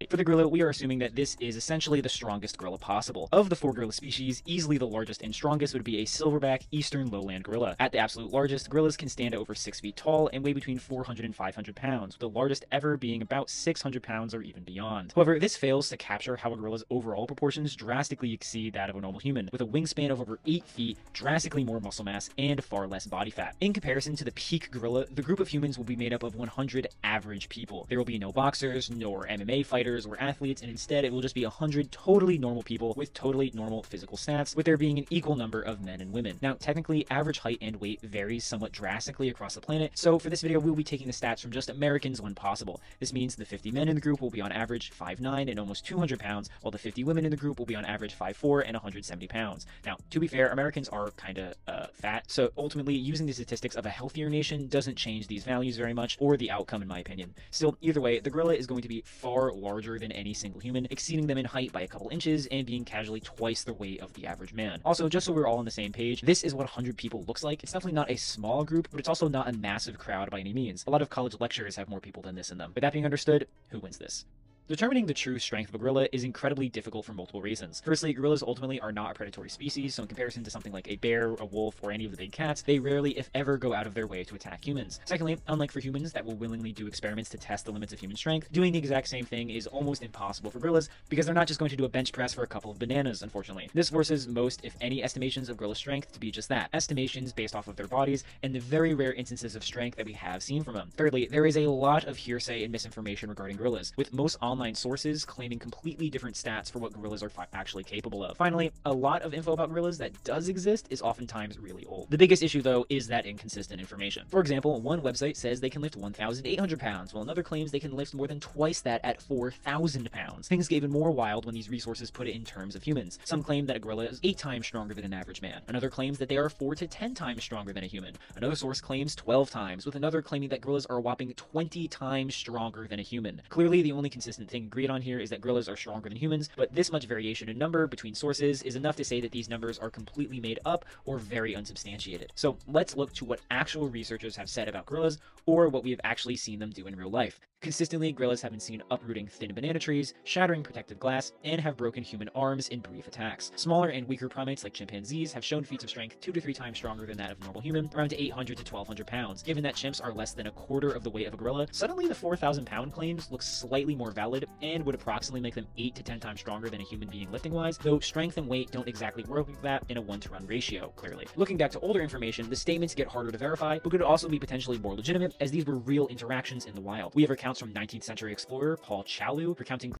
For the gorilla, we are assuming that this is essentially the strongest gorilla possible. Of the 4 gorilla species, easily the largest and strongest would be a silverback eastern lowland gorilla. At the absolute largest, gorillas can stand over 6 feet tall and weigh between 400 and 500 pounds, with the largest ever being about 600 pounds or even beyond. However, this fails to capture how a gorilla's overall proportions drastically exceed that of a normal human, with a wingspan of over 8 feet, drastically more muscle mass, and far less body fat. In comparison to the peak gorilla, the group of humans will be made up of 100 average people. There will be no boxers, nor MMA fighters or athletes, and instead it will just be 100 totally normal people with totally normal physical stats, with there being an equal number of men and women. Now, technically, average height and weight varies somewhat drastically across the planet, so for this video we'll be taking the stats from just Americans when possible. This means the 50 men in the group will be on average 5'9" and almost 200 pounds, while the 50 women in the group will be on average 5'4" and 170 pounds. Now, to be fair, Americans are kinda fat, so ultimately using the statistics of a healthier nation doesn't change these values very much, or the outcome in my opinion. Still, either way, the gorilla is going to be far larger than any single human, exceeding them in height by a couple inches and being casually twice the weight of the average man. Also, just so we're all on the same page, this is what 100 people looks like. It's definitely not a small group, but it's also not a massive crowd by any means. A lot of college lectures have more people than this in them. With that being understood, who wins this? Determining the true strength of a gorilla is incredibly difficult for multiple reasons. Firstly, gorillas ultimately are not a predatory species, so in comparison to something like a bear, a wolf, or any of the big cats, they rarely, if ever, go out of their way to attack humans. Secondly, unlike for humans that will willingly do experiments to test the limits of human strength, doing the exact same thing is almost impossible for gorillas because they're not just going to do a bench press for a couple of bananas, unfortunately. This forces most, if any, estimations of gorilla strength to be just that, estimations based off of their bodies and the very rare instances of strength that we have seen from them. Thirdly, there is a lot of hearsay and misinformation regarding gorillas, with most online sources claiming completely different stats for what gorillas are actually capable of. Finally, a lot of info about gorillas that does exist is oftentimes really old. The biggest issue, though, is that inconsistent information. For example, one website says they can lift 1,800 pounds, while another claims they can lift more than twice that at 4,000 pounds. Things get even more wild when these resources put it in terms of humans. Some claim that a gorilla is 8 times stronger than an average man. Another claims that they are 4 to 10 times stronger than a human. Another source claims 12 times, with another claiming that gorillas are a whopping 20 times stronger than a human. Clearly, the only consistent thing agreed on here is that gorillas are stronger than humans, but this much variation in number between sources is enough to say that these numbers are completely made up or very unsubstantiated. So let's look to what actual researchers have said about gorillas, or what we have actually seen them do in real life. Consistently, gorillas have been seen uprooting thin banana trees, shattering protective glass, and have broken human arms in brief attacks. Smaller and weaker primates like chimpanzees have shown feats of strength 2 to 3 times stronger than that of a normal human, around 800 to 1,200 pounds. Given that chimps are less than a quarter of the weight of a gorilla, suddenly the 4,000-pound claims look slightly more valid and would approximately make them 8 to 10 times stronger than a human being lifting-wise, though strength and weight don't exactly work like that in a 1-to-1 ratio, clearly. Looking back to older information, the statements get harder to verify, but could also be potentially more legitimate, as these were real interactions in the wild. We have accounts from 19th century explorer Paul Chalu recounting